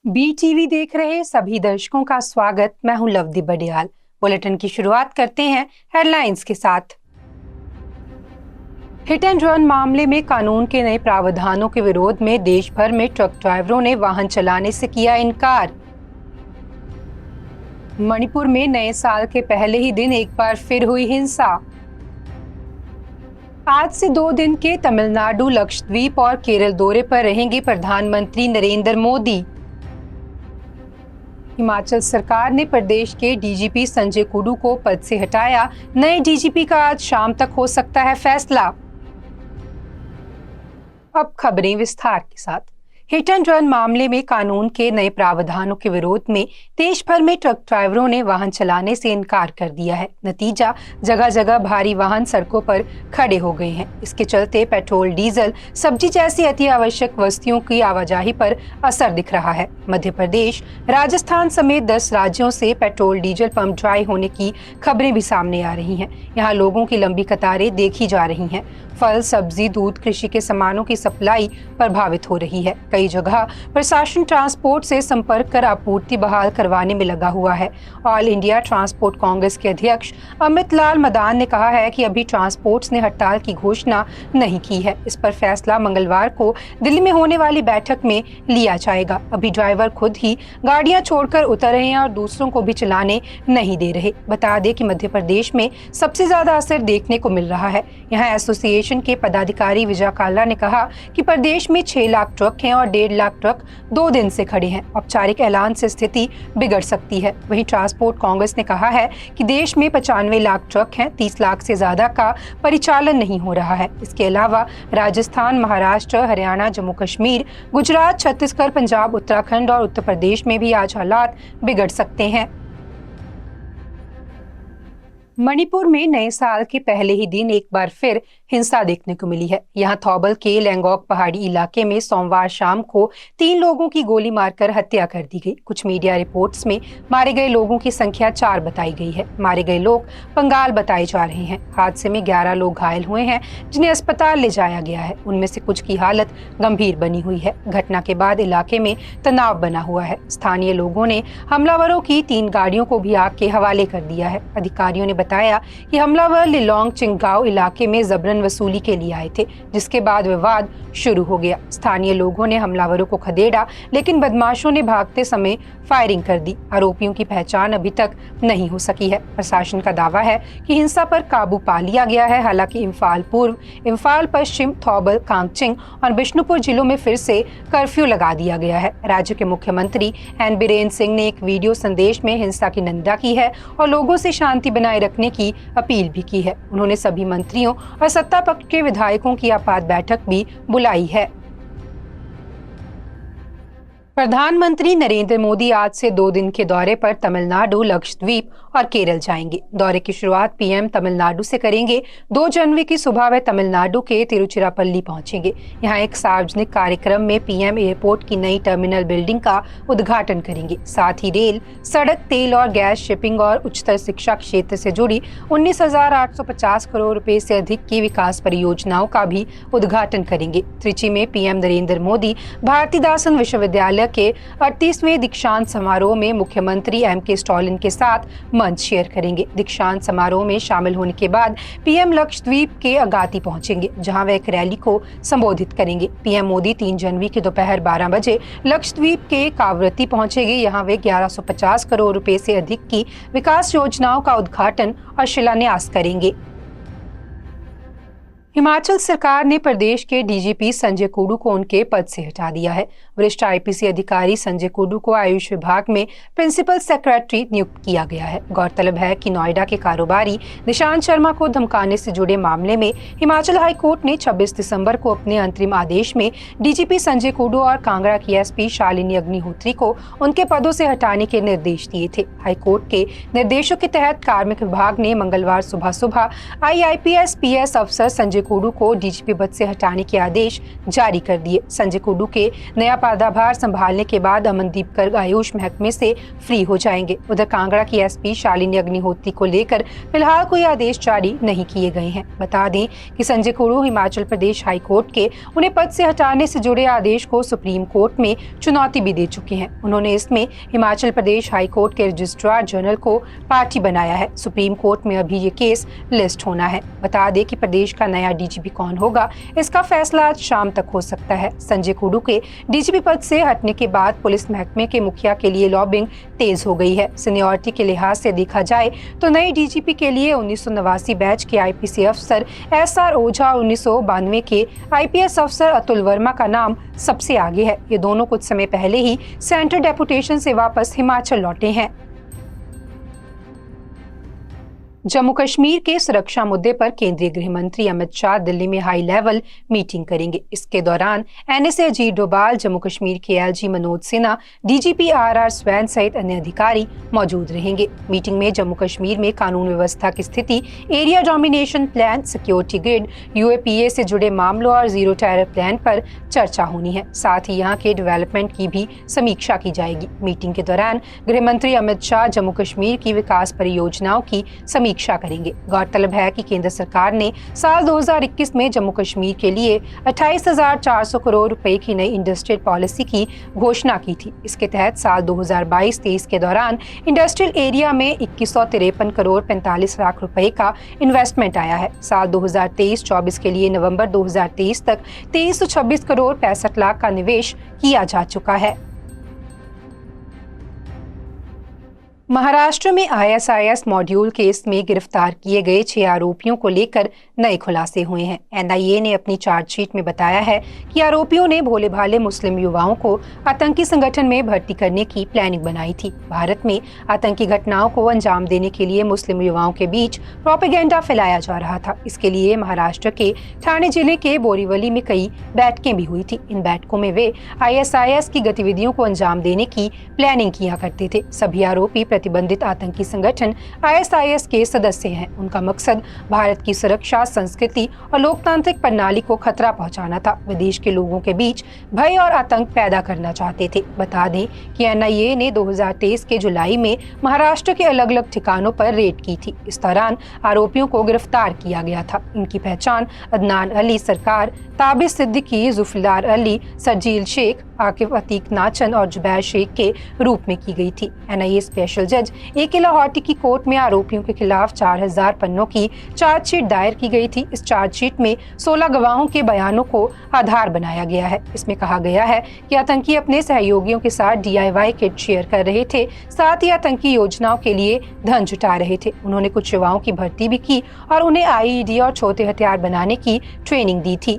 BTV देख रहे सभी दर्शकों का स्वागत। मैं हूं लवदी बडियाल। बुलेटिन की शुरुआत करते हैं हेडलाइंस के साथ। हिट एंड रन मामले में कानून के नए प्रावधानों के विरोध में देश भर में ट्रक ड्राइवरों ने वाहन चलाने से किया इनकार। मणिपुर में नए साल के पहले ही दिन एक बार फिर हुई हिंसा। आज से 2 दिन के तमिलनाडु, लक्षद्वीप और केरल दौरे पर रहेंगे प्रधानमंत्री नरेंद्र मोदी। हिमाचल सरकार ने प्रदेश के डीजीपी संजय कुडू को पद से हटाया। नए डीजीपी का आज शाम तक हो सकता है फैसला। अब खबरें विस्तार के साथ। हिट एंड रन मामले में कानून के नए प्रावधानों के विरोध में देश भर में ट्रक ड्राइवरों ने वाहन चलाने से इनकार कर दिया है। नतीजा, जगह जगह भारी वाहन सड़कों पर खड़े हो गए हैं। इसके चलते पेट्रोल, डीजल, सब्जी जैसी अति आवश्यक वस्तुओं की आवाजाही पर असर दिख रहा है। मध्य प्रदेश, राजस्थान समेत 10 राज्यों से पेट्रोल डीजल पंप ड्राई होने की खबरें भी सामने आ रही हैं। यहाँ लोगों की लंबी कतारें देखी जा रही हैं। फल, सब्जी, दूध, कृषि के सामानों की सप्लाई प्रभावित हो रही है। कई जगह प्रशासन ट्रांसपोर्ट से संपर्क कर आपूर्ति बहाल करवाने में लगा हुआ है। ऑल इंडिया ट्रांसपोर्ट कांग्रेस के अध्यक्ष अमित लाल मदान ने कहा है कि अभी ट्रांसपोर्ट्स ने हड़ताल की घोषणा नहीं की है। इस पर फैसला मंगलवार को दिल्ली में होने वाली बैठक में लिया जाएगा। अभी ड्राइवर खुद ही गाड़ियां छोड़कर उतर रहे हैं और दूसरों को भी चलाने नहीं दे रहे। बता दें कि मध्य प्रदेश में सबसे ज्यादा असर देखने को मिल रहा है। यहाँ एसोसिएशन के पदाधिकारी विजय काला ने कहा कि प्रदेश में 6 लाख ट्रक हैं और 1.5 लाख ट्रक 2 दिन से खड़े हैं। औपचारिक ऐलान से स्थिति बिगड़ सकती है। वहीं ट्रांसपोर्ट कांग्रेस ने कहा है कि देश में 95 लाख ट्रक हैं, 30 लाख से ज्यादा का परिचालन नहीं हो रहा है। इसके अलावा राजस्थान, महाराष्ट्र, हरियाणा, जम्मू कश्मीर, गुजरात, छत्तीसगढ़, पंजाब, उत्तराखंड और उत्तर प्रदेश में भी आज हालात बिगड़ सकते हैं। मणिपुर में नए साल के पहले ही दिन एक बार फिर हिंसा देखने को मिली है। यहाँ थौबल के लेंगोक पहाड़ी इलाके में सोमवार शाम को 3 लोगों की गोली मारकर हत्या कर दी गई। कुछ मीडिया रिपोर्ट्स में मारे गए लोगों की संख्या 4 बताई गई है। मारे गए लोग पंगाल बताए जा रहे हैं। हादसे में 11 लोग घायल हुए हैं, जिन्हें अस्पताल ले जाया गया है। उनमें से कुछ की हालत गंभीर बनी हुई है। घटना के बाद इलाके में तनाव बना हुआ है। स्थानीय लोगों ने हमलावरों की 3 गाड़ियों को भी आग के हवाले कर दिया है। अधिकारियों ने बताया कि हमलावर लिलोंग चिंगाओ इलाके में जबरन वसूली के लिए आए थे, जिसके बाद विवाद शुरू हो गया। स्थानीय लोगों ने हमलावरों को खदेड़ा, लेकिन बदमाशों ने भागते समय फायरिंग कर दी। आरोपियों की पहचान अभी तक नहीं हो सकी है। प्रशासन का दावा है कि हिंसा पर काबू पा लिया गया है। हालांकि इम्फाल पूर्व, इम्फाल पश्चिम, थौबल, कांगचिंग और बिष्णुपुर जिलों में फिर से कर्फ्यू लगा दिया गया है। राज्य के मुख्यमंत्री एन बीरेन सिंह ने एक वीडियो संदेश में हिंसा की निंदा की है और लोगों से शांति बनाए रखने की अपील भी की है। उन्होंने सभी मंत्रियों और सत्ता पक्ष के विधायकों की आपात बैठक भी बुलाई है। प्रधानमंत्री नरेंद्र मोदी आज से 2 दिन के दौरे पर तमिलनाडु, लक्षद्वीप और केरल जाएंगे। दौरे की शुरुआत पीएम तमिलनाडु से करेंगे। 2 जनवरी की सुबह वे तमिलनाडु के तिरुचिरापल्ली पहुंचेंगे। यहां एक सार्वजनिक कार्यक्रम में पीएम एयरपोर्ट की नई टर्मिनल बिल्डिंग का उद्घाटन करेंगे। साथ ही रेल, सड़क, तेल और गैस, शिपिंग और उच्चतर शिक्षा क्षेत्र से जुड़ी 19,850 करोड़ रुपए से अधिक की विकास परियोजनाओं का भी उद्घाटन करेंगे। त्रिची में पीएम नरेंद्र मोदी भारतीदासन विश्वविद्यालय के 38वें दीक्षांत समारोह में मुख्यमंत्री एमके स्टालिन के साथ मंच शेयर करेंगे। दीक्षांत समारोह में शामिल होने के बाद पीएम लक्षद्वीप के अगाती पहुंचेंगे, जहां वे एक रैली को संबोधित करेंगे। पीएम मोदी 3 जनवरी की दोपहर 12 बजे लक्षद्वीप के कावरती पहुंचेंगे। यहां वे 1150 करोड़ रुपए से अधिक की विकास योजनाओं का उद्घाटन और शिलान्यास करेंगे। हिमाचल सरकार ने प्रदेश के डीजीपी संजय कुडू को उनके पद से हटा दिया है। वरिष्ठ आईपीसी अधिकारी संजय कुडू को आयुष विभाग में प्रिंसिपल सेक्रेटरी नियुक्त किया गया है। गौरतलब है कि नोएडा के कारोबारी निशांत शर्मा को धमकाने से जुड़े मामले में हिमाचल हाईकोर्ट ने 26 दिसंबर को अपने अंतरिम आदेश में डीजीपी संजय कुडू और कांगड़ा की एसपी शालिनी अग्निहोत्री को उनके पदों से हटाने के निर्देश दिए थे। हाईकोर्ट के निर्देशों के तहत कार्मिक विभाग ने मंगलवार सुबह IIPS PS अफसर संजय कुडू को डीजीपी पद से हटाने के आदेश जारी कर दिए। संजय कुडू के नया पदभार संभालने के बाद अमनदीप गर्ग आयुष महकमे से फ्री हो जाएंगे। उधर कांगड़ा की एसपी शालिनी अग्निहोत्री को लेकर फिलहाल कोई आदेश जारी नहीं किए गए हैं। बता दें कि संजय कुडू हिमाचल प्रदेश हाई कोर्ट के उन्हें पद से हटाने से जुड़े आदेश को सुप्रीम कोर्ट में चुनौती भी दे चुके हैं। उन्होंने इसमें हिमाचल प्रदेश हाई कोर्ट के रजिस्ट्रार जनरल को पार्टी बनाया है। सुप्रीम कोर्ट में अभी ये केस लिस्ट होना है। बता दें कि प्रदेश का नया डीजीपी कौन होगा, इसका फैसला आज शाम तक हो सकता है। संजय कुडू के डीजीपी पद से हटने के बाद पुलिस महकमे के मुखिया के लिए लॉबिंग तेज हो गई है। सीनियरिटी के लिहाज से देखा जाए तो नए डीजीपी के लिए 1989 बैच के आईपीसी अफसर SR ओझा और 1992 के आईपीएस अफसर अतुल वर्मा का नाम सबसे आगे है। ये दोनों कुछ समय पहले ही सेंट्रल डेपुटेशन से वापस हिमाचल लौटे हैं। जम्मू कश्मीर के सुरक्षा मुद्दे पर केंद्रीय गृह मंत्री अमित शाह दिल्ली में हाई लेवल मीटिंग करेंगे। इसके दौरान NSA अजीत डोभाल, जम्मू कश्मीर के LG Manoj Sinha, DGP RR swan सहित अन्य अधिकारी मौजूद रहेंगे। मीटिंग में जम्मू कश्मीर में कानून व्यवस्था की स्थिति, area domination plan, security grid, UAPA से जुड़े मामलों और जीरो टेरर प्लान पर चर्चा होनी है। साथ ही यहाँ के डेवलपमेंट की भी समीक्षा की जाएगी। मीटिंग के दौरान गृह मंत्री अमित शाह जम्मू कश्मीर की विकास परियोजनाओं की समीक्षा करेंगे। गौरतलब है कि केंद्र सरकार ने साल 2021 में जम्मू कश्मीर के लिए 28,400 करोड़ रुपए की नई इंडस्ट्रियल पॉलिसी की घोषणा की थी। इसके तहत साल 2022-23 के दौरान इंडस्ट्रियल एरिया में 2153 करोड़ 45 लाख रुपए का इन्वेस्टमेंट आया है। साल 2023-24 के लिए नवंबर 2023 तक 2326 करोड़ 65 लाख का निवेश किया जा चुका है। महाराष्ट्र में ISIS मॉड्यूल केस में गिरफ्तार किए गए 6 आरोपियों को लेकर नए खुलासे हुए हैं। NIA ने अपनी चार्जशीट में बताया है कि आरोपियों ने भोले भाले मुस्लिम युवाओं को आतंकी संगठन में भर्ती करने की प्लानिंग बनाई थी। भारत में आतंकी घटनाओं को अंजाम देने के लिए मुस्लिम युवाओं के बीच प्रोपेगेंडा फैलाया जा रहा था। इसके लिए महाराष्ट्र के ठाणे जिले के बोरीवली में कई बैठकें भी हुई थी। इन बैठकों में वे ISIS की गतिविधियों को अंजाम देने की प्लानिंग किया करते थे। सभी आरोपी प्रतिबंधित आतंकी संगठन ISIS के सदस्य हैं। उनका मकसद भारत की सुरक्षा, संस्कृति और लोकतांत्रिक प्रणाली को खतरा पहुंचाना था। विदेश के लोगों के बीच भय और आतंक पैदा करना चाहते थे। बता दें कि NIA ने 2023 के जुलाई में महाराष्ट्र के अलग अलग ठिकानों पर रेड की थी। इस दौरान आरोपियों को गिरफ्तार किया गया था। इनकी पहचान अदनान अली सरकार, ताबिर सिद्दीकी, जुल्फिकार अली, सरजील शेख, आकिब अतीक नाचन और जुबैर शेख के रूप में की गई थी। NIA स्पेशल जज AK लाहौटी की कोर्ट में आरोपियों के खिलाफ 4000 पन्नों की चार्जशीट दायर की गई थी। इस चार्जशीट में 16 गवाहों के बयानों को आधार बनाया गया है। इसमें कहा गया है कि आतंकी अपने सहयोगियों के साथ DIY किट शेयर कर रहे थे, साथ ही आतंकी योजनाओं के लिए धन जुटा रहे थे। उन्होंने कुछ युवाओं की भर्ती भी की और उन्हें IED और छोटे हथियार बनाने की ट्रेनिंग दी थी।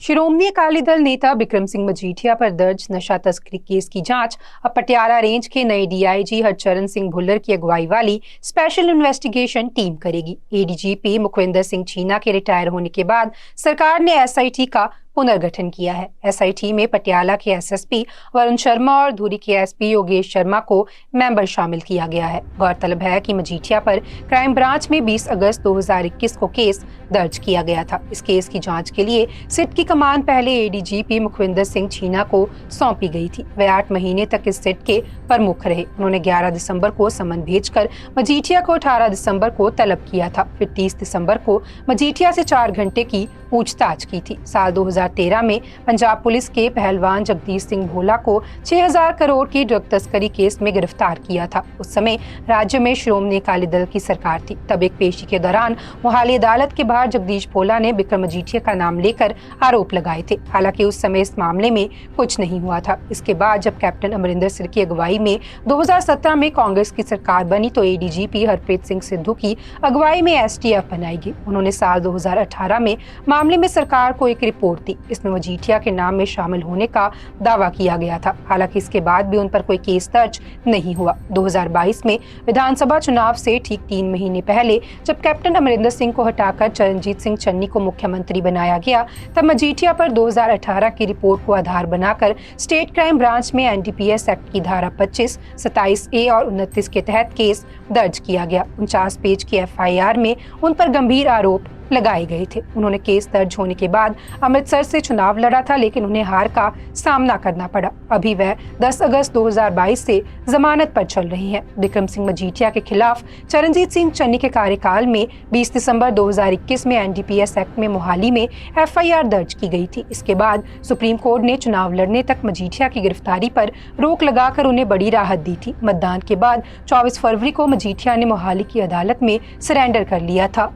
शिरोमणी अकाली दल नेता बिक्रम सिंह मजीठिया पर दर्ज नशा तस्करी केस की जांच अब पटियाला रेंज के नए DIG हरचरण सिंह भुल्लर की अगुवाई वाली स्पेशल इन्वेस्टिगेशन टीम करेगी। ADGP मुखविंदर सिंह छीना के रिटायर होने के बाद सरकार ने SIT का पुनर्गठन किया है। SIT में पटियाला के SSP वरुण शर्मा और धुरी के SP योगेश शर्मा को मेंबर शामिल किया गया है। गौरतलब है कि मजीठिया पर क्राइम ब्रांच में 20 अगस्त 2021 को केस दर्ज किया गया था। इस केस की जांच के लिए सिट की कमान पहले ADGP मुखविंदर सिंह छीना को सौंपी गई थी। वे 8 महीने तक इस सिट के प्रमुख रहे। उन्होंने 11 दिसंबर को समन भेजकर मजीठिया को 18 दिसंबर को तलब किया था। फिर 30 दिसंबर को मजीठिया से 4 घंटे की पूछताछ की थी। साल 2013 में पंजाब पुलिस के पहलवान जगदीश सिंह भोला को 6000 करोड़ की ड्रग तस्करी केस में गिरफ्तार किया था। उस समय राज्य में शिरोमणी अकाली दल की सरकार थी। तब एक पेशी के दौरान मोहाली अदालत के बाहर जगदीश भोला ने बिक्रम मजीठिया का नाम लेकर आरोप लगाए थे। हालांकि उस समय इस मामले में कुछ नहीं हुआ था। इसके बाद जब कैप्टन अमरिंदर सिंह की अगुवाई में 2017 में कांग्रेस की सरकार बनी तो ADGP हरप्रीत सिंह सिद्धू की अगुवाई में STF बनाई गई। उन्होंने साल 2018 में मामले में सरकार को एक रिपोर्ट दी। इसमें मजीठिया के नाम में शामिल होने का दावा किया गया था। हालांकि इसके बाद भी उन पर कोई केस दर्ज नहीं हुआ। 2022 में विधानसभा चुनाव से ठीक 3 महीने पहले जब कैप्टन अमरिंदर सिंह को हटाकर चरणजीत सिंह चन्नी को मुख्यमंत्री बनाया गया, तब मजीठिया पर 2018 की रिपोर्ट को आधार बनाकर स्टेट क्राइम ब्रांच में एनडीपीएस एक्ट की धारा 25, 27A और 29 के तहत केस दर्ज किया गया। 49 पेज की एफआईआर में उन पर गंभीर आरोप लगाए गए थे। उन्होंने केस दर्ज होने के बाद अमृतसर से चुनाव लड़ा था, लेकिन उन्हें हार का सामना करना पड़ा। अभी वह 10 अगस्त 2022 से जमानत पर चल रही हैं। विक्रम सिंह मजीठिया के खिलाफ चरणजीत सिंह चन्नी के कार्यकाल में 20 दिसंबर 2021 में एनडीपीएस एक्ट में मोहाली में एफआईआर दर्ज की गई थी। इसके बाद सुप्रीम कोर्ट ने चुनाव लड़ने तक मजीठिया की गिरफ्तारी पर रोक लगाकर उन्हें बड़ी राहत दी थी। मतदान के बाद 24 फरवरी को मजीठिया ने मोहाली की अदालत में सरेंडर कर लिया था।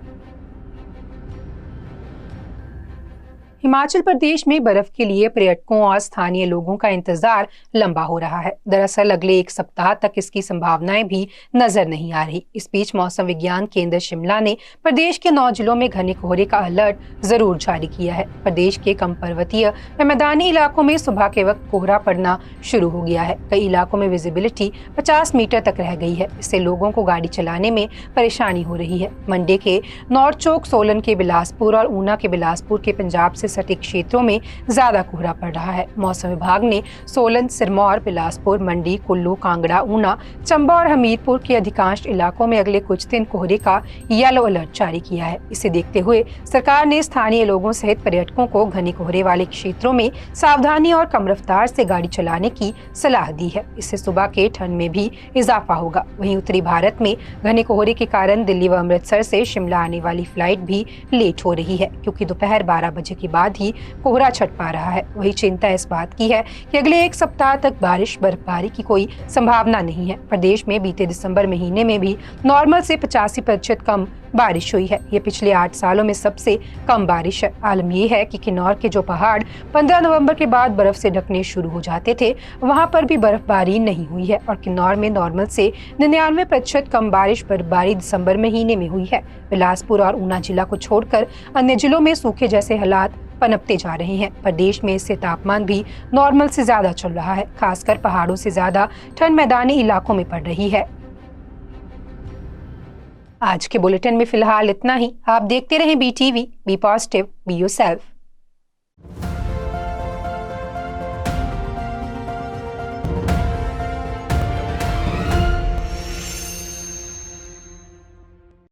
हिमाचल प्रदेश में बर्फ के लिए पर्यटकों और स्थानीय लोगों का इंतजार लंबा हो रहा है। दरअसल अगले 1 सप्ताह तक इसकी संभावनाएं भी नजर नहीं आ रही। इस बीच मौसम विज्ञान केंद्र शिमला ने प्रदेश के 9 जिलों में घने कोहरे का अलर्ट जरूर जारी किया है। प्रदेश के कम पर्वतीय व मैदानी इलाकों में सुबह के वक्त कोहरा पड़ना शुरू हो गया है। कई इलाकों में विजिबिलिटी 50 मीटर तक रह गई है। इससे लोगों को गाड़ी चलाने में परेशानी हो रही है। मंडे के नॉर्थ चौक, सोलन के बिलासपुर और ऊना के बिलासपुर के पंजाब से सटे क्षेत्रों में ज्यादा कोहरा पड़ रहा है। मौसम विभाग ने सोलन, सिरमौर, बिलासपुर, मंडी, कुल्लू, कांगड़ा, ऊना, चंबा और हमीरपुर के अधिकांश इलाकों में अगले कुछ दिन कोहरे का येलो अलर्ट जारी किया है। इसे देखते हुए सरकार ने स्थानीय लोगों सहित पर्यटकों को घने कोहरे वाले क्षेत्रों में सावधानी और कम रफ्तार से गाड़ी चलाने की सलाह दी है। इससे सुबह के ठंड में भी इजाफा होगा। वहीं उत्तरी भारत में घने कोहरे के कारण दिल्ली व अमृतसर से शिमला आने वाली फ्लाइट भी लेट हो रही है, क्योंकि दोपहर 12 बजे के बाद ही कोहरा छट पा रहा है। वही चिंता इस बात की है कि अगले 1 सप्ताह तक बारिश बर्फबारी की कोई संभावना नहीं है। प्रदेश में बीते दिसंबर महीने में भी नॉर्मल से 85% कम बारिश हुई है। ये पिछले 8 सालों में सबसे कम बारिश है। आलम ये है कि किन्नौर के जो पहाड़ 15 नवंबर के बाद बर्फ से ढकने शुरू हो जाते थे, वहां पर भी बर्फबारी नहीं हुई है और किन्नौर में नॉर्मल से 99% कम बारिश बर्फबारी दिसंबर महीने में हुई है। बिलासपुर और ऊना जिला को छोड़कर अन्य जिलों में सूखे जैसे हालात पनपते जा रहे हैं। प्रदेश में इससे तापमान भी नॉर्मल से ज्यादा चल रहा है। खासकर पहाड़ों से ज्यादा ठंड मैदानी इलाकों में पड़ रही है। आज के बुलेटिन में फिलहाल इतना ही। आप देखते रहें BTV, be positive, be yourself.